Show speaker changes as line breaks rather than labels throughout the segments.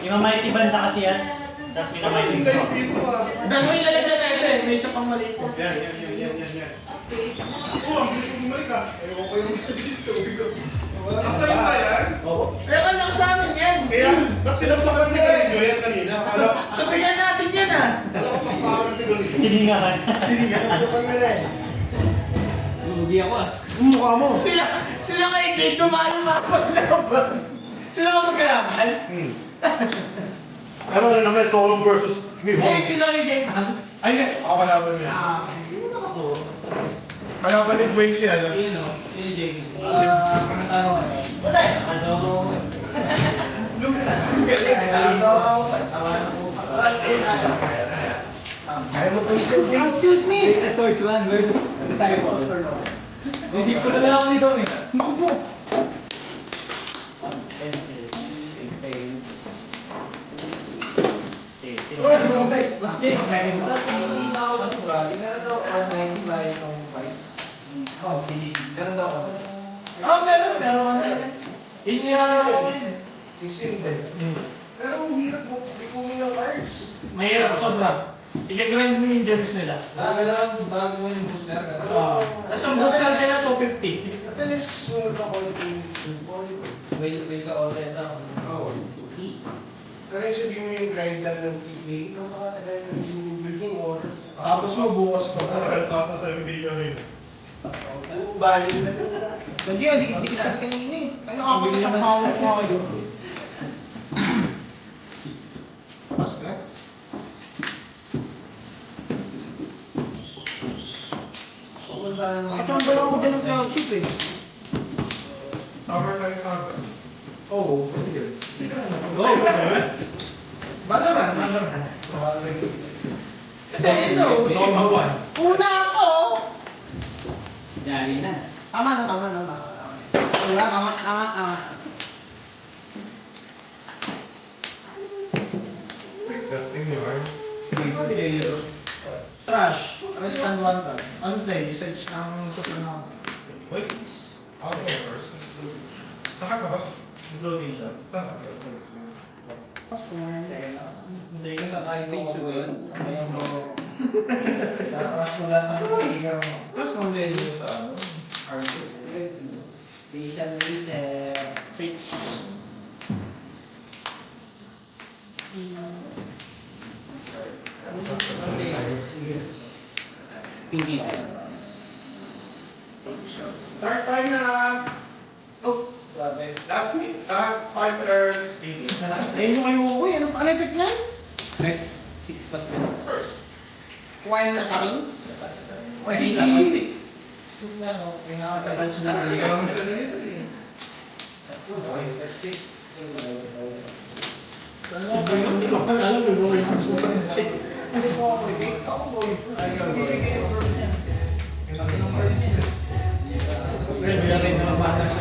Yung mighty banda kasi yan. Tapos minamighty ko.
Dahil ilalagay natin, may isa pang maliit po.
Yan. Oh, bumalik ka. Ewan ko yung dito. After ba yan?
Oo.
Pero lang sa amin yan.
Kaya, ba't sinabsakan si Galinyo yan kanina?
Sabihan natin yan ah.
Alam ko paspakan si Galinyo.
Siningahan.
Lugi ako ah.
Mukha mo. Sila kay Jay dumaan mapaglaban. Sila ka magkalaban.
Ano na naman, Solom versus Mihon.
Eh, sila kay Jay Banks.
Ay, hindi. Ako kalaban niya.
Yun nakasuot.
Kalaban ni Dwayne siya.
Yun o. Yun yung James. Pangantano nga. Wala eh. Ano? Lugi na.
Kaya mo po excuse me.
Greatest Swordsman versus Disciples. Disciple na lang ako nito eh.
Naku po. Meron ka na.
Pero ang hirap mo, ikumin yung cards.
Mahirap, sobra. I-grind mo yung gems nila.
Bago mo yung booster.
Tapos ang booster nila 250.
At least, sunod ako yung
Will ka all that down.
Oo. Pero yung sabihin mo yung grind lang ng PA, napakatagal yung building or...
Tapos mo bukas pa.
Tapos sa video ngayon.
Bali na. Hindi, hindi kita kasi kanina eh. Kaya nakapagkakasama ko kayo. Pas ka? Katambal ako dyan ng flagship eh.
Summer time saga.
Oo, pwede yun. Balaran. Hindi, ito.
Normal one.
Una ako!
Yari na.
Tama. Tama.
That thing you are.
Trash. Rest and wanted. Ano tayo? Usage ng kusina.
Wait. I'll go first. Saka ka ba?
Loading siya.
Hindi ka na tayo
Stage ko yun. Ayun mo.
Tapos wala na mag-iigaw. Tapos nung level sa ano?
Artist.
Reason. Pitch.
Pinky.
Start time na.
Oh,
Last 5 turns.
ayun yung kayo ko eh. Ano effect niyan?
Next. 6 plus minute.
First.
Kuhain na sa akin?
Pwede lang. Pwede. Sa branch na lang.
Hindi ko pa alam yung going on sa Hindi ko ako sige. Ako going. Pwede na rin na bata sa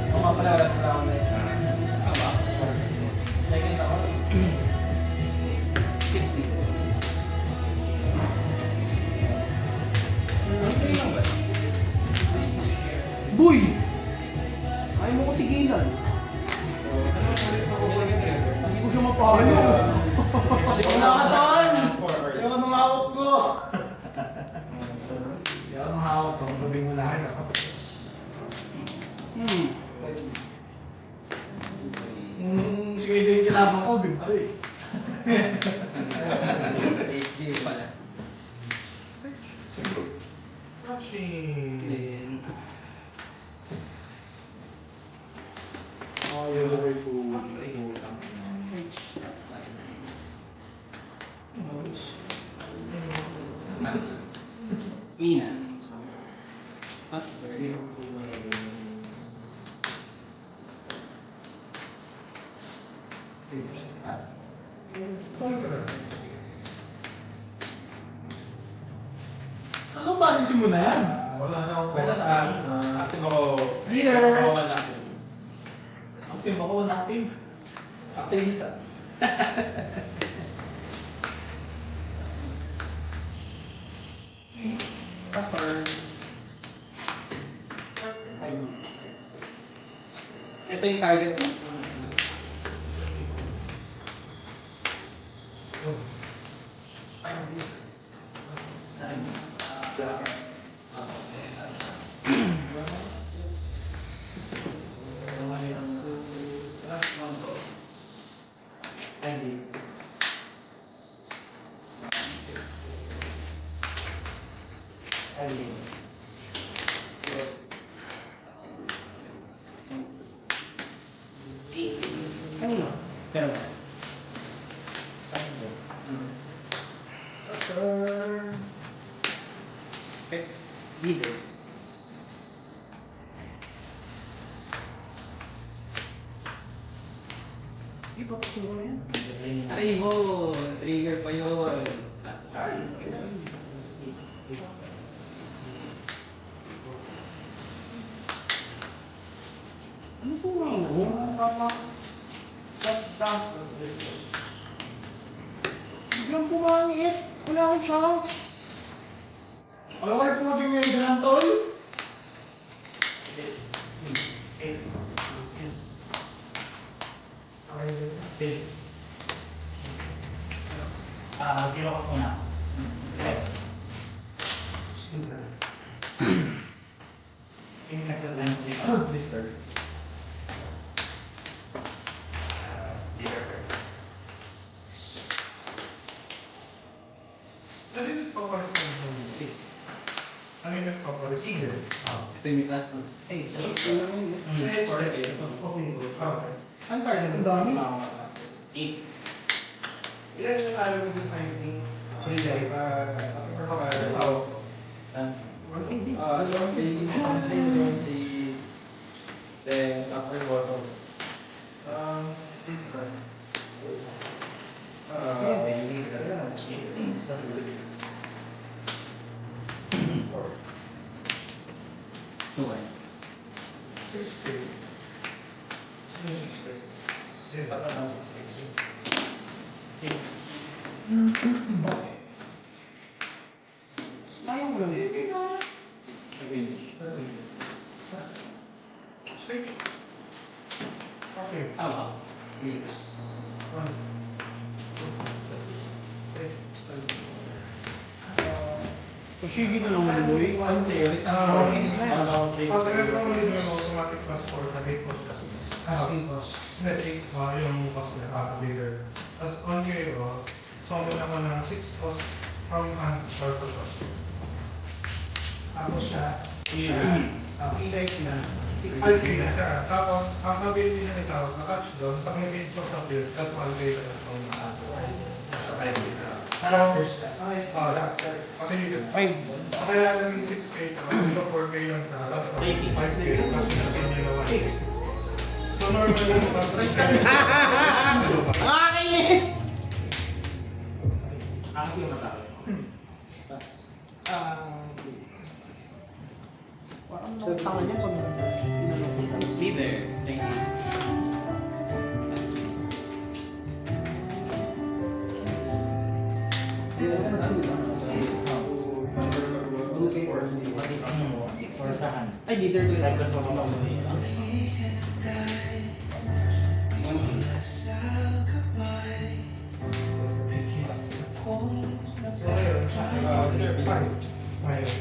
Kung nga pala, wala ako na yun. Tama. Second ako. 60.
Boy! Ayaw mo ko tigilan. Hindi ko siya mapahalo. Hindi ko nakataon! Hindi ako nung hawak ko. Hindi ako nung hawak ko. Mabing mo lahat ako. Sige, ito yung kilabang ko. Ganito eh.
Pala.
Rushing.
Ina.
Ano ba rin mo na yan?
Wala na ako.
Wala sa akin.
Active ako.
Hindi na.
Bawal natin.
Active ako, active.
Aktivista.
Pastor. Ito yung target ko. Kanino? Pero ba? Okay. Leader. Di ba kasi mo yan?
Ay mo, trigger pa yun.
Ano po nga mo? Tama. Ganda. Biglang pumangit. Wala akong chance. Alam ko na pumating ngayon ka ng tol.
Gilo ko muna. Yung nagsasabi ko dito.
Mister.
Ano yung nagpapalit ng
Six.
Ano yung nagpapalit?
Ito yung class mo.
Eh, ito lang yun.
Okay.
Ang card na ang dami.
8.
Ilan yung alam mo yung finding? Relay.
Then, after bottom.
Tuwan.
6.
Ayaw mo lang.
Okay.
Tama.
6. Pasigi na naman, boy. Ano na yun? Inis na yan.
Kasi nagkaroon mo yung automatic passport na take cost kasi. Hindi, yung cost na leader. Tapos on kayo, so mo naman ng 6 cost from short to cost. Tapos siya, i-like na. 6 na. Tapos, ang nabili nila ikaw, na-touch doon, pag may cost of yun, tapos 1 kayo na itong parang, kasi yun. Kaya naging 6K, ito 4K lang na, tapos 5K, kasi natin nyo na 1K. So normally,
Nakakainis!
Ang sino matalo?
Parang tanga niya pag
Leader. Thank you.
Sorsahan.
Ay, leader ko
Like
lang.
the song of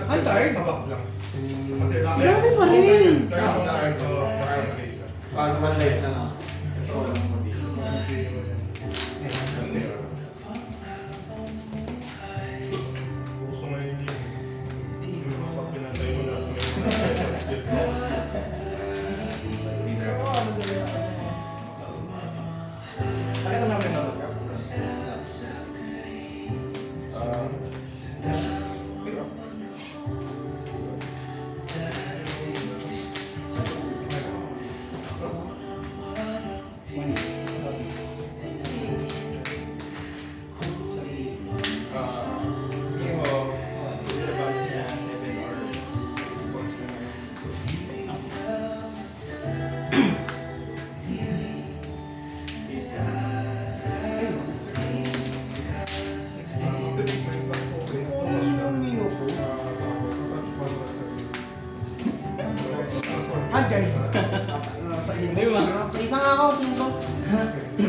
Ang tayo sa box lang. Kasi
Grabe pa rin!
Paano man light na lang? Gusto mo yun yun. Pag pinantay mo na.
Pakita namin yung mga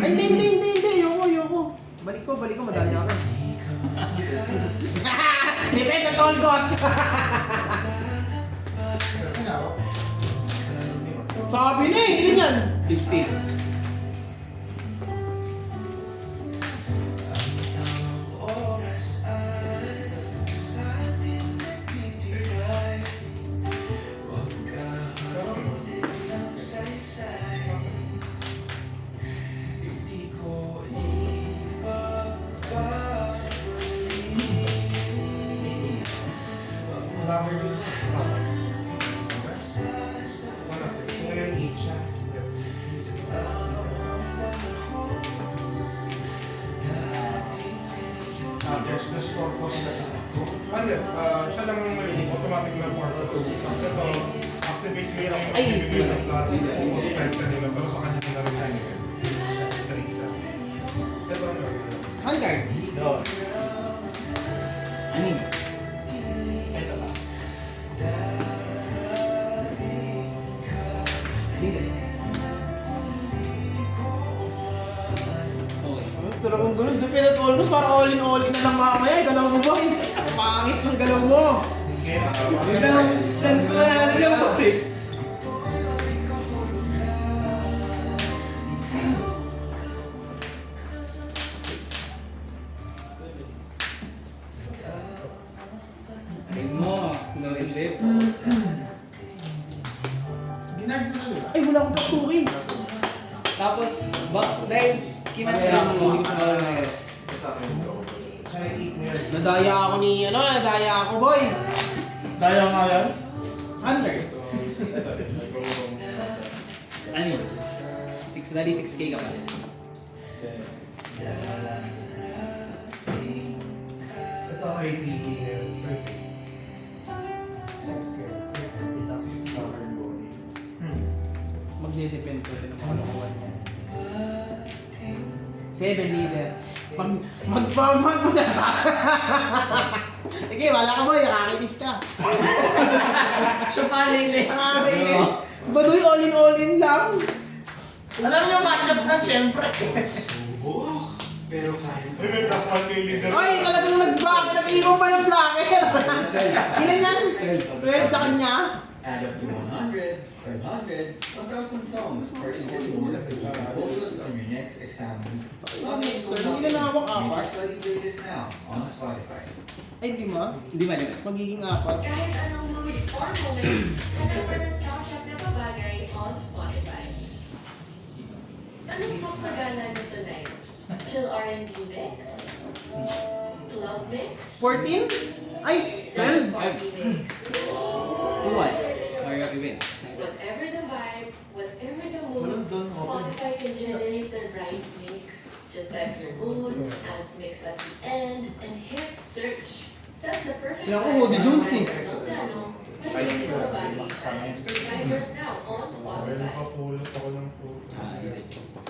Ay, hindi. Ayoko. Balik ko, madaya ako. Depende tol, boss. Sabi na eh, ilan yan?
50.
Marami rin. Wala. Ngayon, each siya. Yes. There's four posts na siya. Ano, siya lang may automatic na purpose. Kasi ito, activate mo yung activate ng class, focus type ka nila, pero sa kanya nila rin tayo. Ito ano?
Handcard.
Anim. Ito ba?
Talagang ganun, depende tol, boss. Para all in na lang mamaya. Galaw mo ba? Pangit ng galaw mo.
Yun ang sense ko na ano yung boss eh. Ring mo, no hindi po.
Ginard mo na diba?
Ay, wala akong pastukin.
Tapos, dahil kinatras mo, hindi ko siya malanayas.
Nadaya ako boy.
Daya nga yan.
Handcard.
Ano yun? 6K ka pa.
Ito ay ngayon.
Magde-depend ko din kung ano kuha niya. 7 leader. Magpamag mo na sa akin. Sige, wala ka boy, nakakinis ka.
Siya palinis.
Nakakinis. Baduy all in lang.
Alam niyo, matchup na siyempre.
Pero kaya. Ay, may plus 1 kay leader.
Ay, talagang nag-iwan pa ng flacker. Ilan yan? 12 sa kanya?
Add up to 100, 500, 1,000 songs or even more to keep you focused on your next exam week. Log in to
Hindi na hawak
Make your
apat.
study playlist now on Spotify.
Ay, di ba?
Hindi ba?
Magiging apat.
Kahit anong mood or moment, hanap ka ng soundtrack na babagay on Spotify. Anong song sa gala niyo tonight? Chill R&B mix? Club mix?
14? Ay,
Dance
12.
party mix?
What? Mario event.
Whatever the vibe, whatever the mood, Spotify can generate the right mix. Just type your mood, add mix at the end, and hit search. Set the perfect
Kailangan ko, Woody Jones eh.
Plano, may mix na babagay dyan. Find yours now on Spotify.
Nakapulot ako ng puto.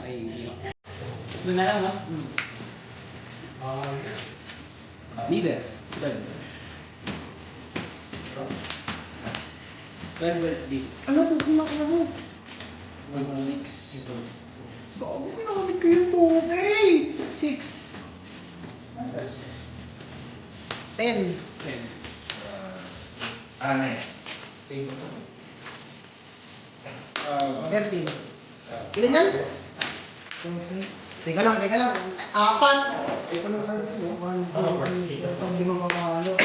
Ay, hindi ba? Doon na lang, no? Leader. 12. 12 dito.
Ano to? Sinaki na mo. 6. Gago, pinamit ko yung 2K. 6. 10. 13. Ilan yan? Teka lang. Apat. Ito na sa ito. 1, 2, 3, 4, hindi mo makakalo.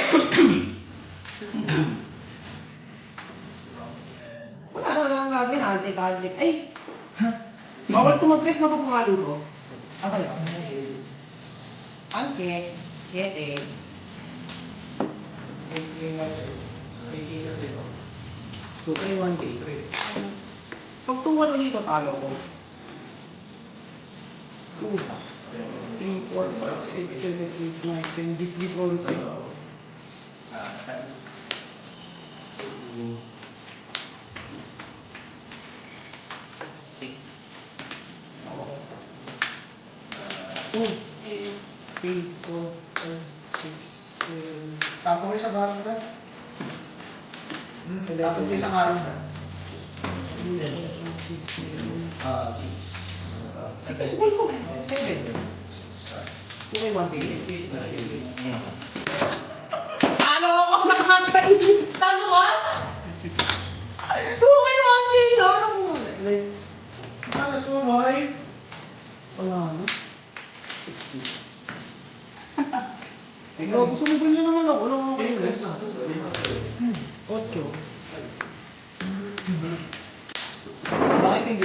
Wala lang natin, hantik. Ay! Bawal tumatres na pagpangalo ko. Ako yun. Anke. Kete.
So, 1K.
Pag tuwan ulit ito, talo ko. 2, 3, 4, 5, 6, 7, 8, 9, 10. This also. Two, 3, 4, 5, 6, 7.
Tapo mo sa barang ka. Tapo mo sa karang ka.
6, 7. Sige, subol ko. 7. Okay, 1 day. Ano ako nakakainis? Talo ka? Okay, 1 day. Ano mo?
Ano sumay?
Wala na. Ikaw, sumubol nyo naman ako. Ano ako kayo? 8.
Bakit hindi?